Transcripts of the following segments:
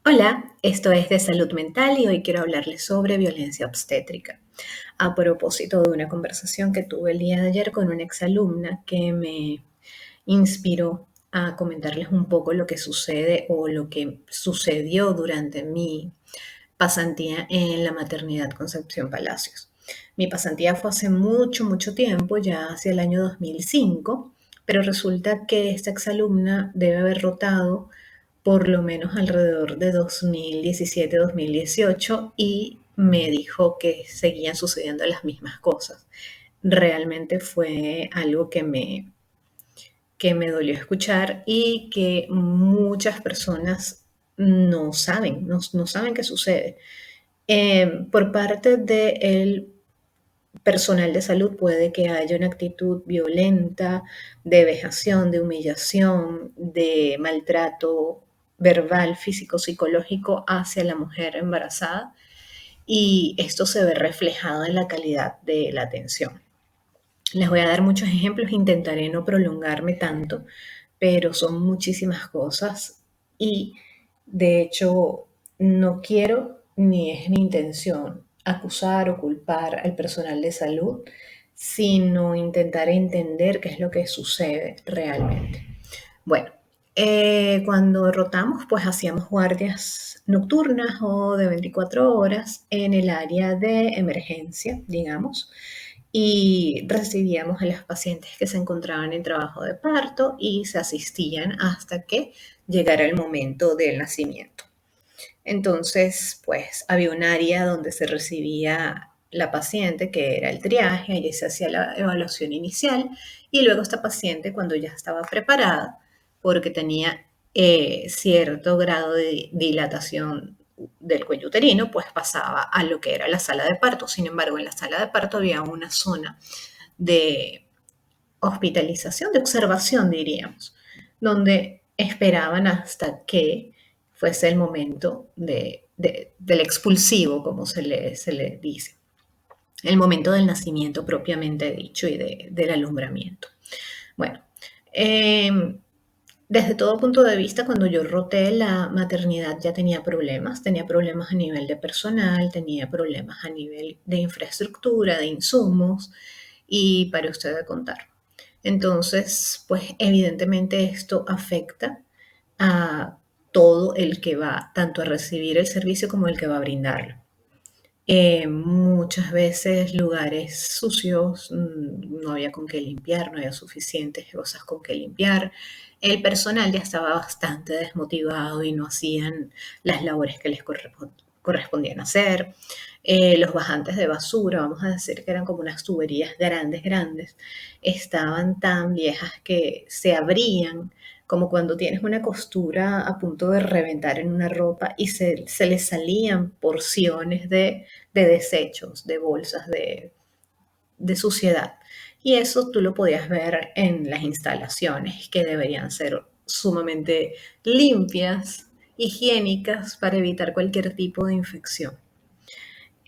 Hola, esto es de salud mental y hoy quiero hablarles sobre violencia obstétrica. A propósito de una conversación que tuve el día de ayer con una exalumna que me inspiró a comentarles un poco lo que sucede o lo que sucedió durante mi pasantía en la maternidad Concepción Palacios. Mi pasantía fue hace mucho, mucho tiempo, ya hacia el año 2005, pero resulta que esta exalumna debe haber rotado por lo menos alrededor de 2017-2018 y me dijo que seguían sucediendo las mismas cosas. Realmente fue algo que me dolió escuchar y que muchas personas no saben qué sucede. Por parte del personal de salud puede que haya una actitud violenta, de vejación, de humillación, de maltrato verbal, físico, psicológico hacia la mujer embarazada y esto se ve reflejado en la calidad de la atención. Les voy a dar muchos ejemplos, intentaré no prolongarme tanto, pero son muchísimas cosas y de hecho no quiero ni es mi intención acusar o culpar al personal de salud, sino intentar entender qué es lo que sucede realmente. Bueno, cuando rotamos, pues hacíamos guardias nocturnas o de 24 horas en el área de emergencia, digamos, y recibíamos a las pacientes que se encontraban en trabajo de parto y se asistían hasta que llegara el momento del nacimiento. Entonces, pues había un área donde se recibía la paciente, que era el triaje, allí se hacía la evaluación inicial y luego esta paciente, cuando ya estaba preparada, porque tenía cierto grado de dilatación del cuello uterino, pues pasaba a lo que era la sala de parto. Sin embargo, en la sala de parto había una zona de hospitalización, de observación, diríamos, donde esperaban hasta que fuese el momento del expulsivo, como se le dice, el momento del nacimiento propiamente dicho y del alumbramiento. Bueno, eh, desde todo punto de vista, cuando yo roté la maternidad ya tenía problemas a nivel de personal, tenía problemas a nivel de infraestructura, de insumos y para usted de contar. Entonces, pues evidentemente esto afecta a todo el que va, tanto a recibir el servicio como el que va a brindarlo. Muchas veces lugares sucios, no había con qué limpiar, no había suficientes cosas con qué limpiar. El personal ya estaba bastante desmotivado y no hacían las labores que les correspondían hacer. Los bajantes de basura, vamos a decir que eran como unas tuberías grandes, grandes, estaban tan viejas que se abrían como cuando tienes una costura a punto de reventar en una ropa y se le salían porciones de desechos, de bolsas de suciedad. Y eso tú lo podías ver en las instalaciones que deberían ser sumamente limpias, higiénicas para evitar cualquier tipo de infección.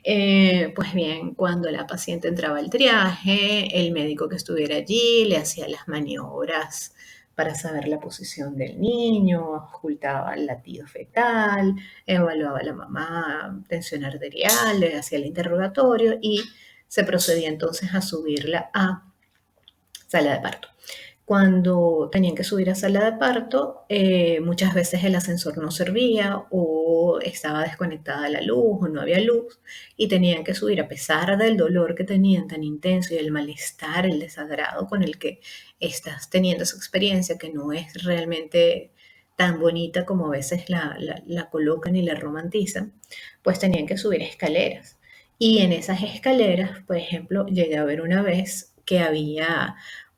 Pues bien, cuando la paciente entraba al triaje, el médico que estuviera allí le hacía las maniobras para saber la posición del niño, ocultaba el latido fetal, evaluaba a la mamá tensión arterial, le hacía el interrogatorio y se procedía entonces a subirla a sala de parto. Cuando tenían que subir a sala de parto, muchas veces el ascensor no servía o estaba desconectada la luz o no había luz y tenían que subir a pesar del dolor que tenían tan intenso y el malestar, el desagrado con el que estás teniendo esa experiencia que no es realmente tan bonita como a veces la colocan y la romantizan, pues tenían que subir escaleras. Y en esas escaleras, por ejemplo, llegué a ver una vez que había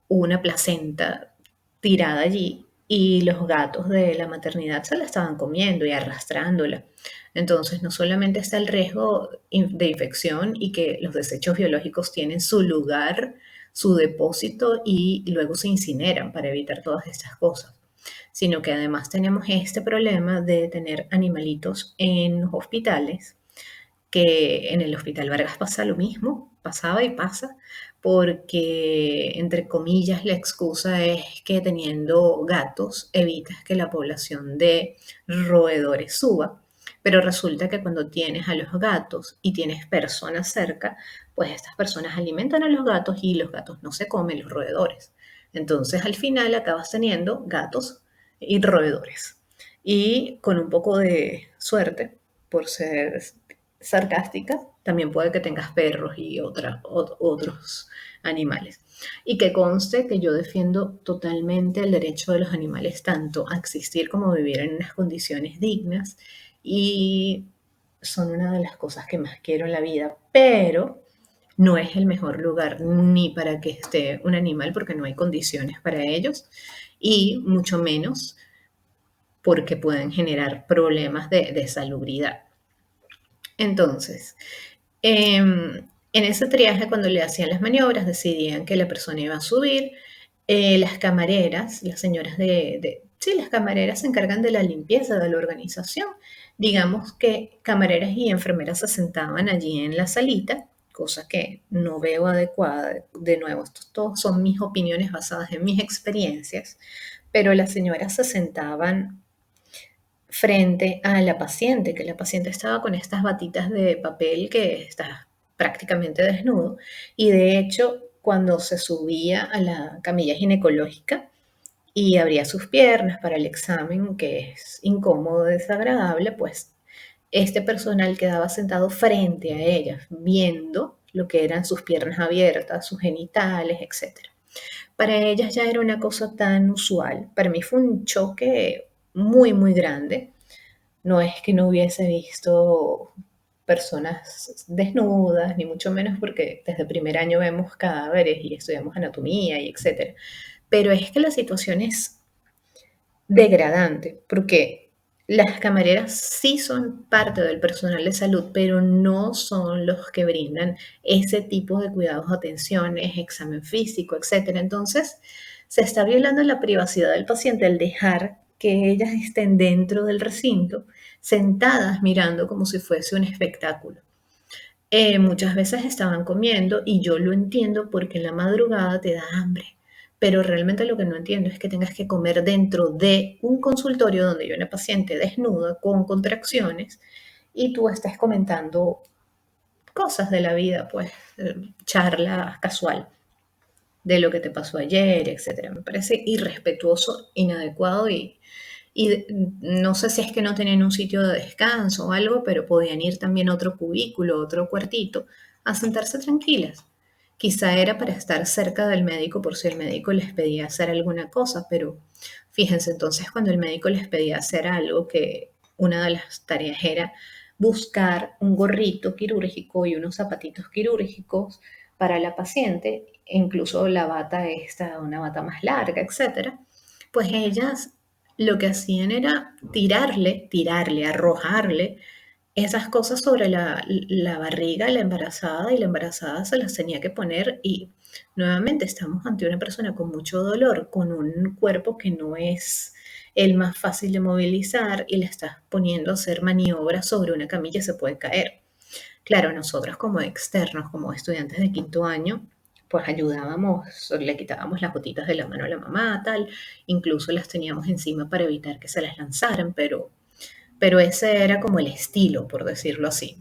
una placenta tirada allí y los gatos de la maternidad se la estaban comiendo y arrastrándola. Entonces, no solamente está el riesgo de infección y que los desechos biológicos tienen su lugar, su depósito y luego se incineran para evitar todas estas cosas, sino que además tenemos este problema de tener animalitos en los hospitales, que en el Hospital Vargas pasa lo mismo, pasaba y pasa, porque, entre comillas, la excusa es que teniendo gatos evitas que la población de roedores suba, pero resulta que cuando tienes a los gatos y tienes personas cerca, pues estas personas alimentan a los gatos y los gatos no se comen los roedores. Entonces al final acabas teniendo gatos y roedores. Y con un poco de suerte, por ser sarcástica, también puede que tengas perros y otros animales. Y que conste que yo defiendo totalmente el derecho de los animales tanto a existir como a vivir en unas condiciones dignas y son una de las cosas que más quiero en la vida, pero no es el mejor lugar ni para que esté un animal porque no hay condiciones para ellos y mucho menos porque pueden generar problemas de salubridad. Entonces, en ese triaje, cuando le hacían las maniobras, decidían que la persona iba a subir. Las camareras, las señoras sí, las camareras se encargan de la limpieza de la organización. Digamos que camareras y enfermeras se sentaban allí en la salita, cosa que no veo adecuada. De nuevo, estos todos son mis opiniones basadas en mis experiencias, pero las señoras se sentaban frente a la paciente, que la paciente estaba con estas batitas de papel que está prácticamente desnudo y de hecho cuando se subía a la camilla ginecológica y abría sus piernas para el examen, que es incómodo, desagradable, pues este personal quedaba sentado frente a ella, viendo lo que eran sus piernas abiertas, sus genitales, etc. Para ellas ya era una cosa tan usual. Para mí fue un choque muy, muy grande. No es que no hubiese visto personas desnudas, ni mucho menos porque desde primer año vemos cadáveres y estudiamos anatomía y etcétera. Pero es que la situación es degradante, porque las camareras sí son parte del personal de salud, pero no son los que brindan ese tipo de cuidados, atenciones, examen físico, etcétera. Entonces, se está violando la privacidad del paciente al dejar que ellas estén dentro del recinto, sentadas mirando como si fuese un espectáculo. Muchas veces estaban comiendo y yo lo entiendo porque en la madrugada te da hambre, pero realmente lo que no entiendo es que tengas que comer dentro de un consultorio donde hay una paciente desnuda con contracciones y tú estás comentando cosas de la vida, pues charla casual de lo que te pasó ayer, etcétera. Me parece irrespetuoso, inadecuado y no sé si es que no tenían un sitio de descanso o algo, pero podían ir también a otro cubículo, otro cuartito, a sentarse tranquilas. Quizá era para estar cerca del médico por si el médico les pedía hacer alguna cosa, pero fíjense, entonces cuando el médico les pedía hacer algo, que una de las tareas era buscar un gorrito quirúrgico y unos zapatitos quirúrgicos para la paciente, incluso la bata esta, una bata más larga, etcétera, pues ellas lo que hacían era tirarle, arrojarle esas cosas sobre la barriga de la embarazada y la embarazada se las tenía que poner y nuevamente estamos ante una persona con mucho dolor, con un cuerpo que no es el más fácil de movilizar y le estás poniendo a hacer maniobras sobre una camilla y se puede caer. Claro, nosotros como externos, como estudiantes de quinto año, pues ayudábamos, le quitábamos las gotitas de la mano a la mamá, tal, incluso las teníamos encima para evitar que se las lanzaran, pero ese era como el estilo, por decirlo así.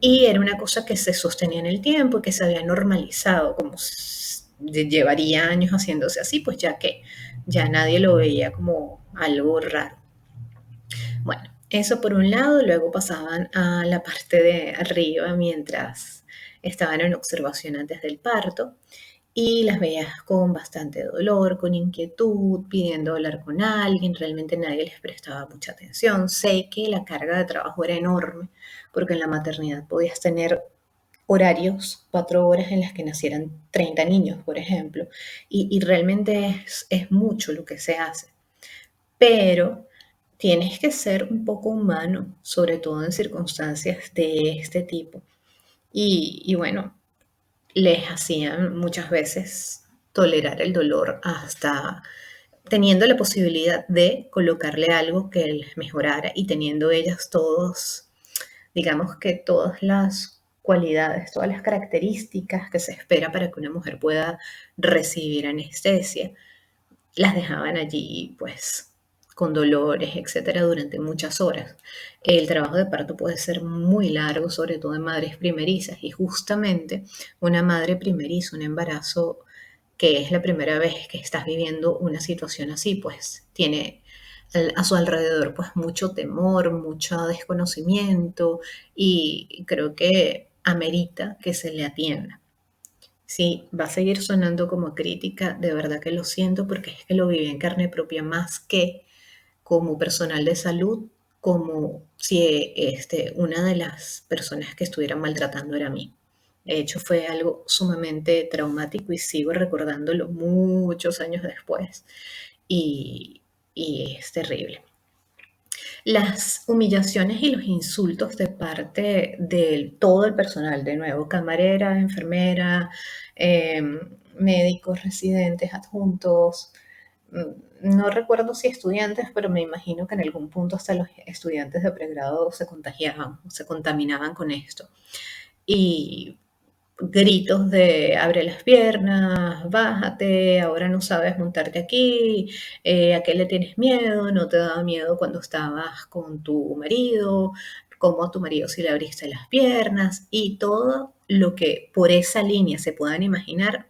Y era una cosa que se sostenía en el tiempo y que se había normalizado, como llevaría años haciéndose así, pues ya que ya nadie lo veía como algo raro. Bueno, eso por un lado, luego pasaban a la parte de arriba mientras estaban en observación antes del parto y las veías con bastante dolor, con inquietud, pidiendo hablar con alguien, realmente nadie les prestaba mucha atención. Sé que la carga de trabajo era enorme porque en la maternidad podías tener horarios, 4 horas en las que nacieran 30 niños, por ejemplo, y realmente es mucho lo que se hace, pero tienes que ser un poco humano, sobre todo en circunstancias de este tipo. Y bueno, les hacían muchas veces tolerar el dolor hasta teniendo la posibilidad de colocarle algo que les mejorara y teniendo ellas todos, digamos que todas las cualidades, todas las características que se espera para que una mujer pueda recibir anestesia, las dejaban allí, pues, con dolores, etcétera, durante muchas horas. El trabajo de parto puede ser muy largo, sobre todo en madres primerizas, y justamente una madre primeriza, un embarazo que es la primera vez que estás viviendo una situación así, pues tiene a su alrededor pues mucho temor, mucho desconocimiento y creo que amerita que se le atienda. Sí, va a seguir sonando como crítica, de verdad que lo siento porque es que lo viví en carne propia más que como personal de salud, como si una de las personas que estuvieran maltratando era mí. De hecho, fue algo sumamente traumático y sigo recordándolo muchos años después y es terrible. Las humillaciones y los insultos de parte de todo el personal, de nuevo, camarera, enfermera, médicos, residentes, adjuntos, no recuerdo si estudiantes, pero me imagino que en algún punto hasta los estudiantes de pregrado se contagiaban, se contaminaban con esto. Y gritos de abre las piernas, bájate, ahora no sabes montarte aquí, a qué le tienes miedo, no te daba miedo cuando estabas con tu marido, cómo a tu marido si le abriste las piernas y todo lo que por esa línea se puedan imaginar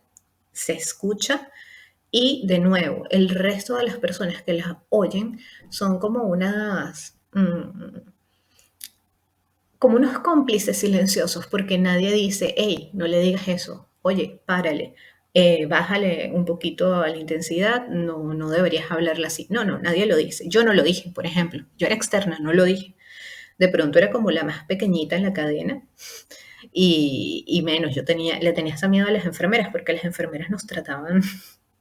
se escucha y de nuevo el resto de las personas que las oyen son como como unos cómplices silenciosos, porque nadie dice, hey, no le digas eso, oye, párale, bájale un poquito a la intensidad, no, no deberías hablarle así. No, no, nadie lo dice. Yo no lo dije, por ejemplo, yo era externa, no lo dije. De pronto era como la más pequeñita en la cadena y menos, le tenía esa miedo a las enfermeras, porque las enfermeras nos trataban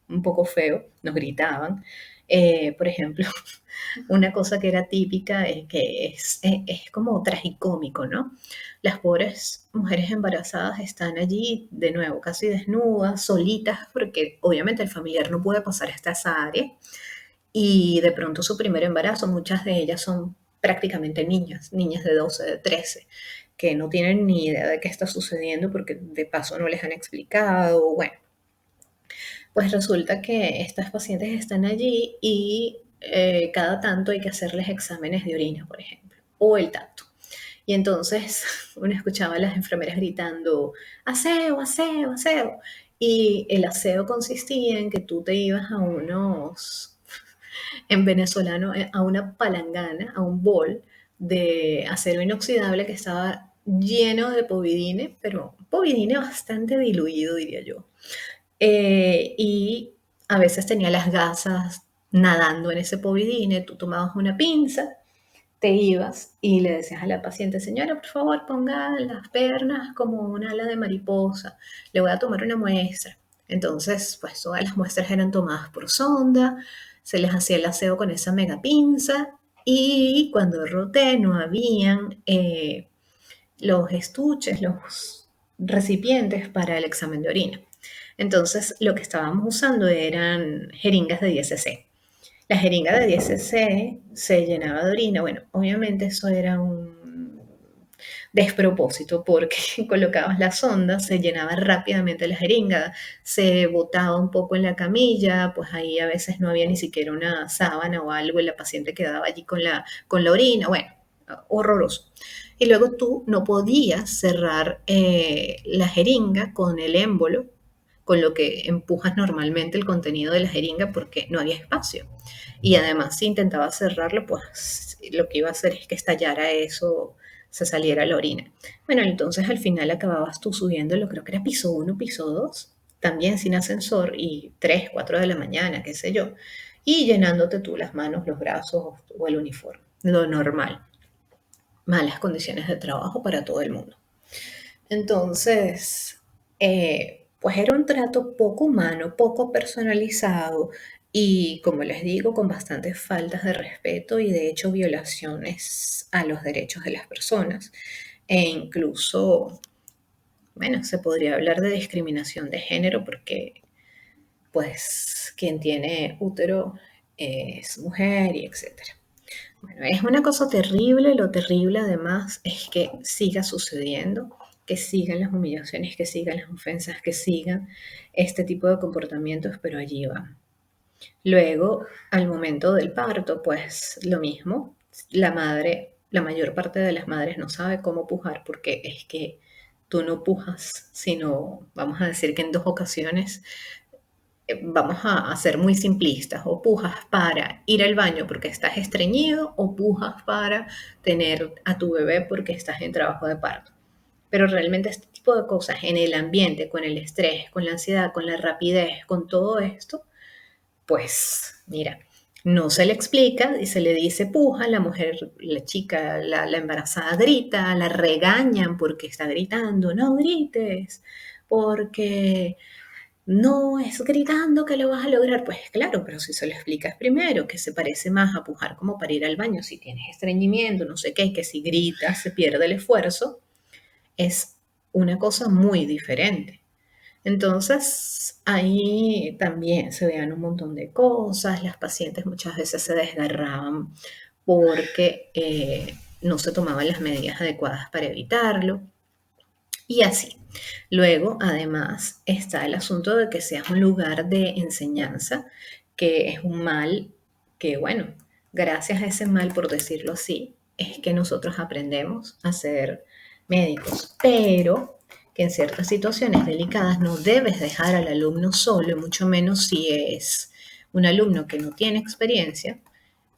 un poco feo, nos gritaban. Por ejemplo, una cosa que era típica es que es como tragicómico, ¿no? Las pobres mujeres embarazadas están allí de nuevo, casi desnudas, solitas, porque obviamente el familiar no puede pasar hasta esa área. Y de pronto su primer embarazo, muchas de ellas son prácticamente niñas, niñas de 12, de 13, que no tienen ni idea de qué está sucediendo porque de paso no les han explicado. Bueno, pues resulta que estas pacientes están allí y cada tanto hay que hacerles exámenes de orina, por ejemplo, o el tacto. Y entonces uno escuchaba a las enfermeras gritando, aseo, aseo, aseo. Y el aseo consistía en que tú te ibas a en venezolano, a una palangana, a un bol de acero inoxidable que estaba lleno de povidine, pero povidine bastante diluido, diría yo. Y a veces tenía las gasas nadando en ese povidine, tú tomabas una pinza, te ibas y le decías a la paciente, señora, por favor, ponga las pernas como un ala de mariposa, le voy a tomar una muestra. Entonces, pues todas las muestras eran tomadas por sonda, se les hacía el aseo con esa mega pinza y cuando roté no habían los estuches, los recipientes para el examen de orina. Entonces, lo que estábamos usando eran jeringas de 10 cc. La jeringa de 10 cc se llenaba de orina. Bueno, obviamente eso era un despropósito porque colocabas la sonda, se llenaba rápidamente la jeringa, se botaba un poco en la camilla, pues ahí a veces no había ni siquiera una sábana o algo y la paciente quedaba allí con la orina. Bueno, horroroso. Y luego tú no podías cerrar la jeringa con el émbolo, con lo que empujas normalmente el contenido de la jeringa porque no había espacio. Y además, si intentaba cerrarlo, pues lo que iba a hacer es que estallara eso, se saliera la orina. Bueno, entonces al final acababas tú subiéndolo, creo que era piso 1, piso 2, también sin ascensor, y 3, 4 de la mañana, qué sé yo, y llenándote tú las manos, los brazos o el uniforme, lo normal. Malas condiciones de trabajo para todo el mundo. Entonces, pues era un trato poco humano, poco personalizado y, como les digo, con bastantes faltas de respeto y de hecho violaciones a los derechos de las personas. E incluso, bueno, se podría hablar de discriminación de género porque, pues, quien tiene útero es mujer y etcétera. Bueno, es una cosa terrible, lo terrible además es que siga sucediendo. que sigan las humillaciones, que sigan las ofensas, que sigan este tipo de comportamientos, pero allí van. Luego, al momento del parto, pues lo mismo. La madre, la mayor parte de las madres no sabe cómo pujar porque es que tú no pujas, sino, vamos a decir que en dos ocasiones vamos a ser muy simplistas, o pujas para ir al baño porque estás estreñido o pujas para tener a tu bebé porque estás en trabajo de parto. Pero realmente este tipo de cosas en el ambiente, con el estrés, con la ansiedad, con la rapidez, con todo esto, pues mira, no se le explica y se le dice puja, la mujer, la chica, la embarazada grita, la regañan porque está gritando, no grites, porque no es gritando que lo vas a lograr. Pues claro, pero si se lo explicas primero, que se parece más a pujar como para ir al baño si tienes estreñimiento, no sé qué, que si gritas se pierde el esfuerzo, es una cosa muy diferente. Entonces, ahí también se vean un montón de cosas, las pacientes muchas veces se desgarraban porque no se tomaban las medidas adecuadas para evitarlo. Y así. Luego, además, está el asunto de que sea un lugar de enseñanza, que es un mal que, bueno, gracias a ese mal, por decirlo así, es que nosotros aprendemos a ser médicos, pero que en ciertas situaciones delicadas no debes dejar al alumno solo, y mucho menos si es un alumno que no tiene experiencia,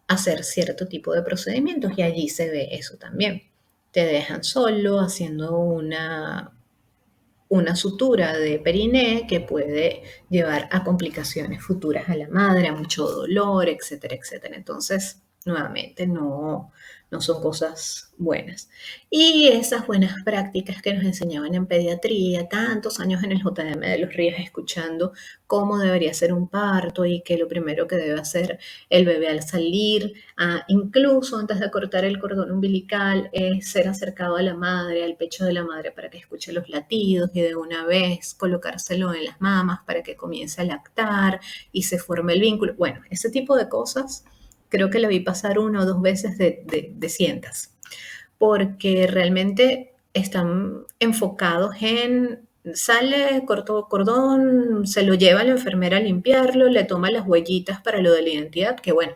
hacer cierto tipo de procedimientos y allí se ve eso también. Te dejan solo haciendo una sutura de periné que puede llevar a complicaciones futuras a la madre, a mucho dolor, etcétera, etcétera. Entonces, nuevamente, no son cosas buenas. Y esas buenas prácticas que nos enseñaban en pediatría, tantos años en el JM de los Ríos, escuchando cómo debería ser un parto y que lo primero que debe hacer el bebé al salir, incluso antes de cortar el cordón umbilical, es ser acercado a la madre, al pecho de la madre para que escuche los latidos y de una vez colocárselo en las mamas para que comience a lactar y se forme el vínculo. Bueno, ese tipo de cosas creo que la vi pasar una o dos veces de cientos, porque realmente están enfocados en sale, cortó cordón, se lo lleva a la enfermera a limpiarlo, le toma las huellitas para lo de la identidad, que bueno,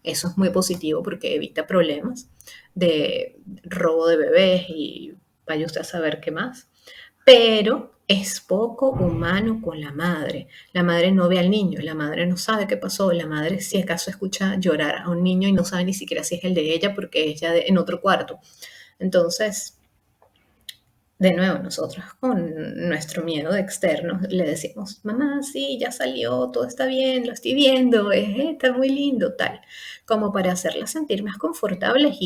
eso es muy positivo porque evita problemas de robo de bebés y vaya usted a saber qué más. Pero es poco humano con la madre. La madre no ve al niño, la madre no sabe qué pasó, la madre si acaso escucha llorar a un niño y no sabe ni siquiera si es el de ella porque ella en otro cuarto. Entonces, de nuevo, nosotros con nuestro miedo de externo le decimos, mamá, sí, ya salió, todo está bien, lo estoy viendo, está muy lindo, tal, como para hacerla sentir más confortables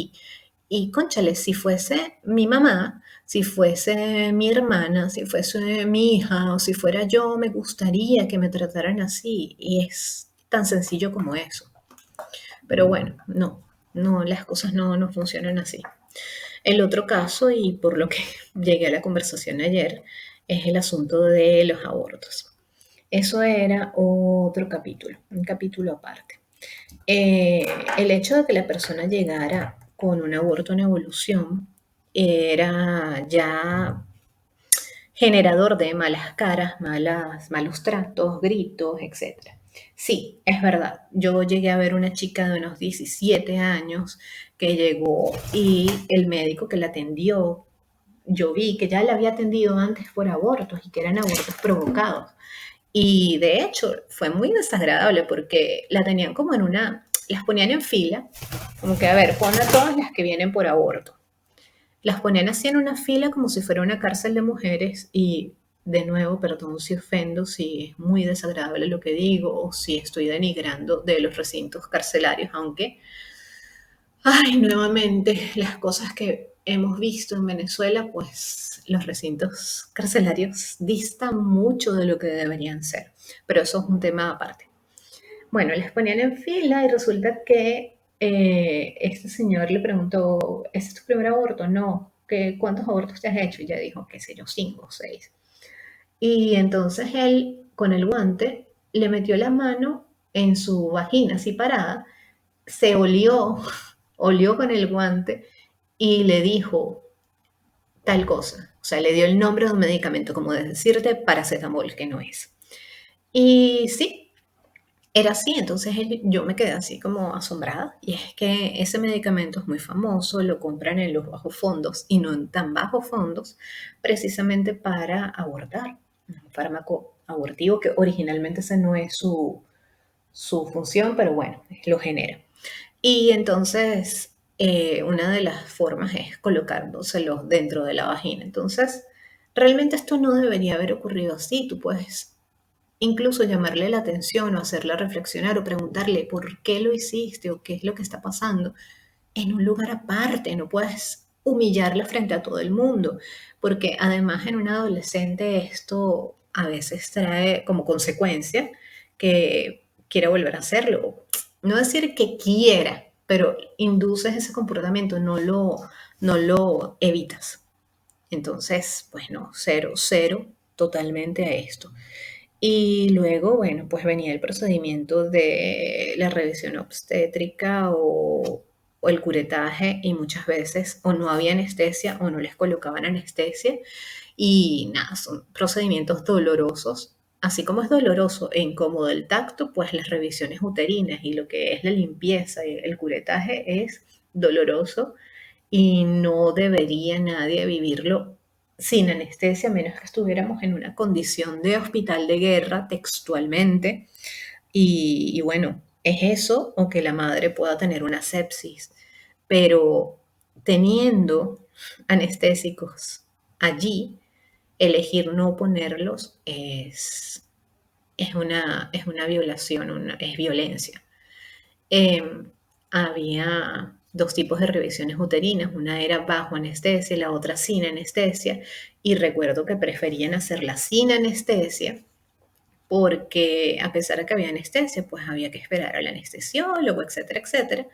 y cónchale, si fuese mi mamá, si fuese mi hermana, si fuese mi hija o si fuera yo, me gustaría que me trataran así y es tan sencillo como eso. Pero bueno, no, las cosas no funcionan así. El otro caso, y por lo que llegué a la conversación ayer, es el asunto de los abortos. Eso era otro capítulo, un capítulo aparte. El hecho de que la persona llegara con un aborto en evolución era ya generador de malas caras, malos tratos, gritos, etc. Sí, es verdad. Yo llegué a ver una chica de unos 17 años que llegó y el médico que la atendió, yo vi que ya la había atendido antes por abortos y que eran abortos provocados. Y de hecho fue muy desagradable porque la tenían como las ponían en fila, como que a ver, pon a todas las que vienen por aborto. Las ponían así en una fila como si fuera una cárcel de mujeres y de nuevo, perdón si ofendo, si es muy desagradable lo que digo o si estoy denigrando de los recintos carcelarios, aunque, ay, nuevamente, las cosas que hemos visto en Venezuela, pues los recintos carcelarios distan mucho de lo que deberían ser, pero eso es un tema aparte. Bueno, les ponían en fila y resulta que este señor le preguntó, ¿ese es tu primer aborto? No. ¿Cuántos abortos te has hecho? Y ella dijo, qué sé yo, 5 o 6. Y entonces él, con el guante, le metió la mano en su vagina, así parada, se olió, olió con el guante y le dijo tal cosa. sea, le dio el nombre de un medicamento, como de decirte paracetamol, que no es. Y sí, era así, entonces yo me quedé así como asombrada. Y es que ese medicamento es muy famoso, lo compran en los bajos fondos y no en tan bajos fondos, precisamente para abortar. Un fármaco abortivo que originalmente esa no es su función, pero bueno, lo genera. Y entonces, una de las formas es colocándoselo dentro de la vagina. Entonces, realmente esto no debería haber ocurrido así. Tú puedes incluso llamarle la atención o hacerla reflexionar o preguntarle por qué lo hiciste o qué es lo que está pasando en un lugar aparte. No puedes humillarla frente a todo el mundo, porque además en un adolescente esto a veces trae como consecuencia que quiera volver a hacerlo. No decir que quiera, pero induces ese comportamiento, no lo evitas. Entonces, pues no, cero, cero totalmente a esto. Y luego, bueno, pues venía el procedimiento de la revisión obstétrica o el curetaje y muchas veces o no había anestesia o no les colocaban anestesia y nada, son procedimientos dolorosos. Así como es doloroso e incómodo el tacto, pues las revisiones uterinas y lo que es la limpieza y el curetaje es doloroso y no debería nadie vivirlo sin anestesia, a menos que estuviéramos en una condición de hospital de guerra textualmente. Y bueno, es eso o que la madre pueda tener una sepsis, pero teniendo anestésicos allí, elegir no ponerlos es una violación, es violencia. Había dos tipos de revisiones uterinas, una era bajo anestesia y la otra sin anestesia, y recuerdo que preferían hacerla sin anestesia porque a pesar de que había anestesia, pues había que esperar al anestesiólogo, etcétera, etcétera,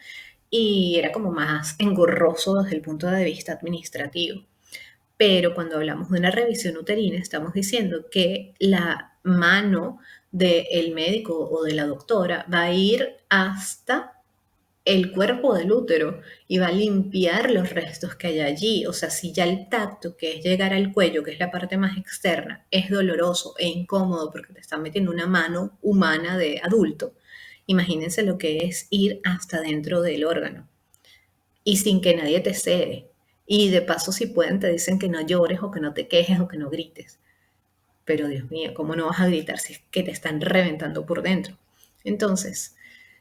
y era como más engorroso desde el punto de vista administrativo. Pero cuando hablamos de una revisión uterina, estamos diciendo que la mano del médico o de la doctora va a ir hasta el cuerpo del útero y va a limpiar los restos que hay allí. O sea, si ya el tacto, que es llegar al cuello, que es la parte más externa, es doloroso e incómodo porque te están metiendo una mano humana de adulto, imagínense lo que es ir hasta dentro del órgano y sin que nadie te cede. Y de paso, si pueden, te dicen que no llores o que no te quejes o que no grites. Pero Dios mío, ¿cómo no vas a gritar si es que te están reventando por dentro? Entonces,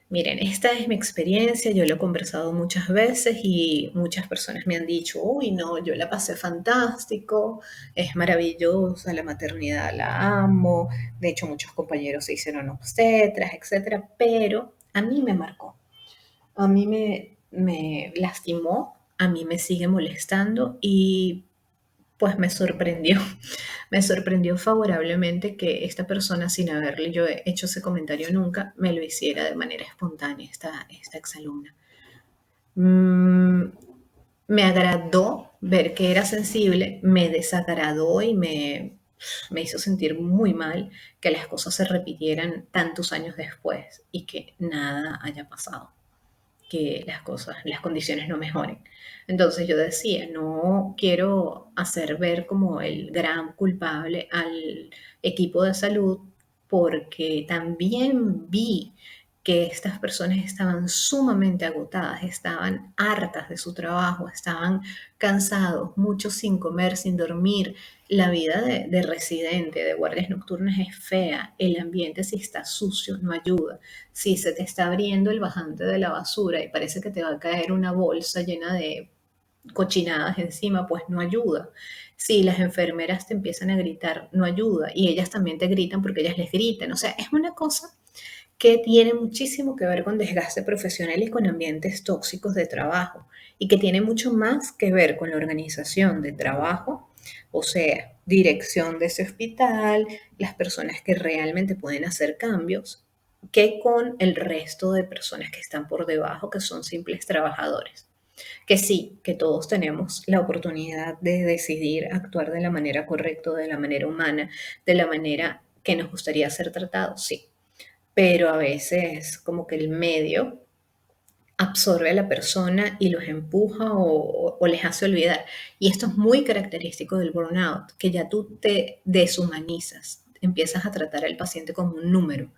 miren, esta es mi experiencia, yo lo he conversado muchas veces y muchas personas me han dicho, uy, no, yo la pasé fantástico, es maravillosa, la maternidad la amo, de hecho muchos compañeros se hicieron obstetras, etcétera, pero a mí me marcó, a mí me lastimó, a mí me sigue molestando y pues me sorprendió, me sorprendió favorablemente que esta persona, sin haberle yo hecho ese comentario nunca, me lo hiciera de manera espontánea, esta exalumna. Mm, Me agradó ver que era sensible, me desagradó y me hizo sentir muy mal que las cosas se repitieran tantos años después y que nada haya pasado, que las cosas, las condiciones no mejoren. Entonces yo decía, no quiero hacer ver como el gran culpable al equipo de salud porque también vi que estas personas estaban sumamente agotadas, estaban hartas de su trabajo, estaban cansados, muchos sin comer, sin dormir. La vida de residente, de guardias nocturnas es fea, el ambiente si está sucio no ayuda, si se te está abriendo el bajante de la basura y parece que te va a caer una bolsa llena de cochinadas encima, pues no ayuda. Si las enfermeras te empiezan a gritar, no ayuda. Y ellas también te gritan porque ellas les gritan. O sea, es una cosa que tiene muchísimo que ver con desgaste profesional y con ambientes tóxicos de trabajo y que tiene mucho más que ver con la organización de trabajo, o sea, dirección de ese hospital, las personas que realmente pueden hacer cambios, que con el resto de personas que están por debajo, que son simples trabajadores. Que sí, que todos tenemos la oportunidad de decidir actuar de la manera correcta, de la manera humana, de la manera que nos gustaría ser tratados, sí, pero a veces como que el medio absorbe a la persona y los empuja o les hace olvidar. Y esto es muy característico del burnout, que ya tú te deshumanizas, empiezas a tratar al paciente como un número,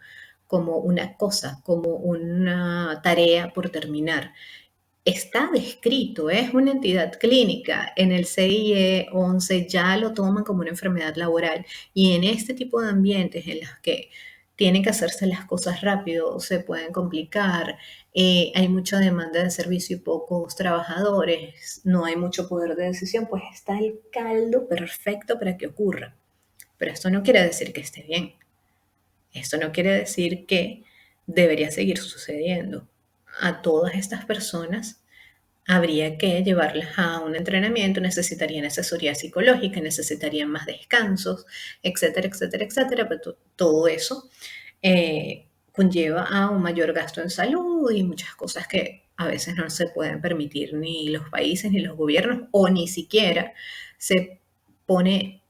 como una cosa, como una tarea por terminar. Está descrito, es una entidad clínica. En el CIE 11 ya lo toman como una enfermedad laboral y en este tipo de ambientes en los que tienen que hacerse las cosas rápido, se pueden complicar, hay mucha demanda de servicio y pocos trabajadores, no hay mucho poder de decisión, pues está el caldo perfecto para que ocurra. Pero esto no quiere decir que esté bien. Esto no quiere decir que debería seguir sucediendo. A todas estas personas habría que llevarlas a un entrenamiento, necesitarían asesoría psicológica, necesitarían más descansos, etcétera, etcétera, etcétera. Pero todo eso conlleva a un mayor gasto en salud y muchas cosas que a veces no se pueden permitir ni los países ni los gobiernos o ni siquiera se pone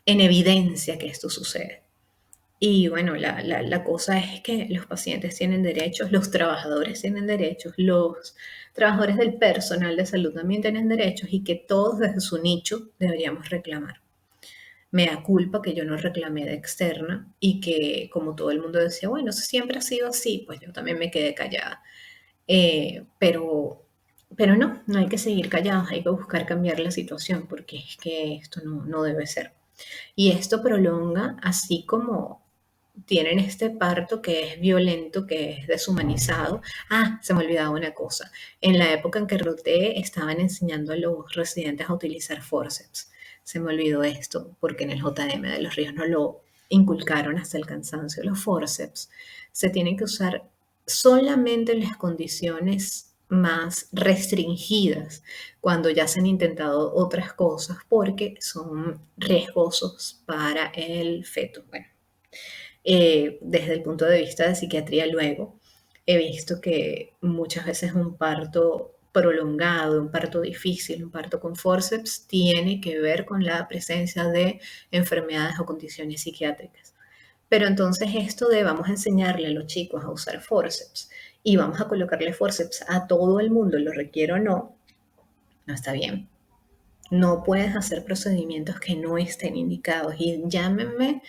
en evidencia que esto sucede. Y bueno, la cosa es que los pacientes tienen derechos, los trabajadores tienen derechos, los trabajadores del personal de salud también tienen derechos y que todos desde su nicho deberíamos reclamar. Me da culpa que yo no reclamé de externa y que como todo el mundo decía, bueno, eso siempre ha sido así, pues yo también me quedé callada. Pero no, no hay que seguir callados, hay que buscar cambiar la situación porque es que esto no debe ser. Y esto prolonga, así como tienen este parto que es violento, que es deshumanizado. Ah, se me olvidaba una cosa. En la época en que roté, estaban enseñando a los residentes a utilizar forceps. Se me olvidó esto, porque en el JM de Los Ríos no lo inculcaron hasta el cansancio. Los forceps se tienen que usar solamente en las condiciones más restringidas, cuando ya se han intentado otras cosas, porque son riesgosos para el feto. Bueno, desde el punto de vista de psiquiatría luego, he visto que muchas veces un parto prolongado, un parto difícil, un parto con forceps, tiene que ver con la presencia de enfermedades o condiciones psiquiátricas. Pero entonces esto de vamos a enseñarle a los chicos a usar forceps y vamos a colocarle forceps a todo el mundo, lo requiere o no, no está bien. No puedes hacer procedimientos que no estén indicados y llámenme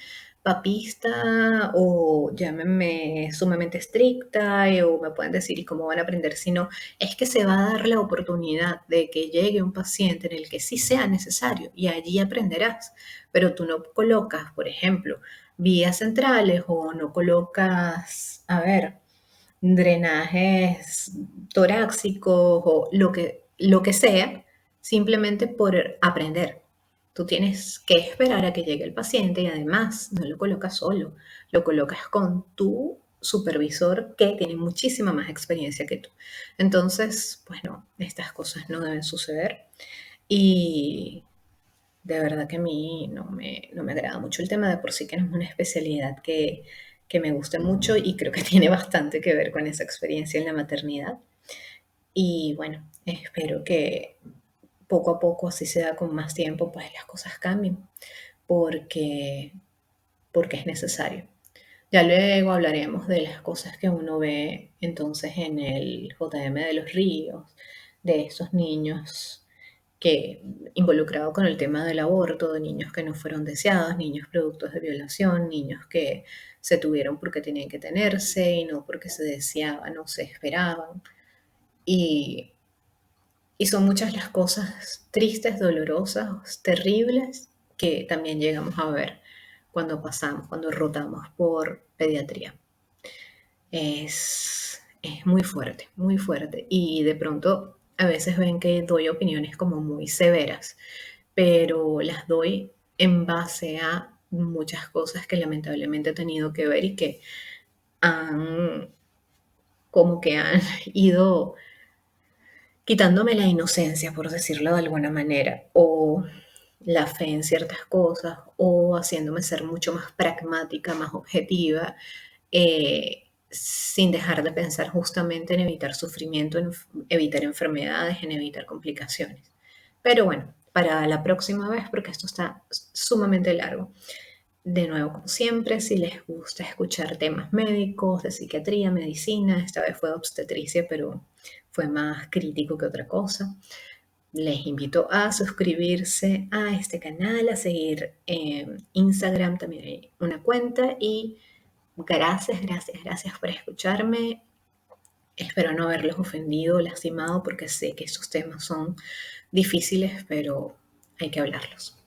papista o llámenme sumamente estricta o me pueden decir y cómo van a aprender, sino es que se va a dar la oportunidad de que llegue un paciente en el que sí sea necesario y allí aprenderás, pero tú no colocas, por ejemplo, vías centrales o no colocas, a ver, drenajes torácicos o lo que sea, simplemente por aprender. Tú tienes que esperar a que llegue el paciente y además no lo colocas solo, lo colocas con tu supervisor que tiene muchísima más experiencia que tú. Entonces, bueno, estas cosas no deben suceder y de verdad que a mí no me agrada mucho el tema de por sí que no es una especialidad que me gusta mucho y creo que tiene bastante que ver con esa experiencia en la maternidad. Y bueno, espero que poco a poco, así sea con más tiempo, pues las cosas cambien, porque, porque es necesario. Ya luego hablaremos de las cosas que uno ve entonces en el JM de Los Ríos, de esos niños que involucrado con el tema del aborto, de niños que no fueron deseados, niños productos de violación, niños que se tuvieron porque tenían que tenerse y no porque se deseaban o se esperaban. Y, y son muchas las cosas tristes, dolorosas, terribles que también llegamos a ver cuando pasamos, cuando rotamos por pediatría. Es muy fuerte, muy fuerte. Y de pronto a veces ven que doy opiniones como muy severas, pero las doy en base a muchas cosas que lamentablemente he tenido que ver y que han como que han ido quitándome la inocencia, por decirlo de alguna manera, o la fe en ciertas cosas, o haciéndome ser mucho más pragmática, más objetiva, sin dejar de pensar justamente en evitar sufrimiento, en evitar enfermedades, en evitar complicaciones. Pero bueno, para la próxima vez, porque esto está sumamente largo, De nuevo, como siempre, si les gusta escuchar temas médicos, de psiquiatría, medicina, esta vez fue obstetricia, pero fue más crítico que otra cosa. Les invito a suscribirse a este canal, a seguir en Instagram, también hay una cuenta y gracias, gracias, gracias por escucharme. Espero no haberlos ofendido o lastimado porque sé que estos temas son difíciles, pero hay que hablarlos.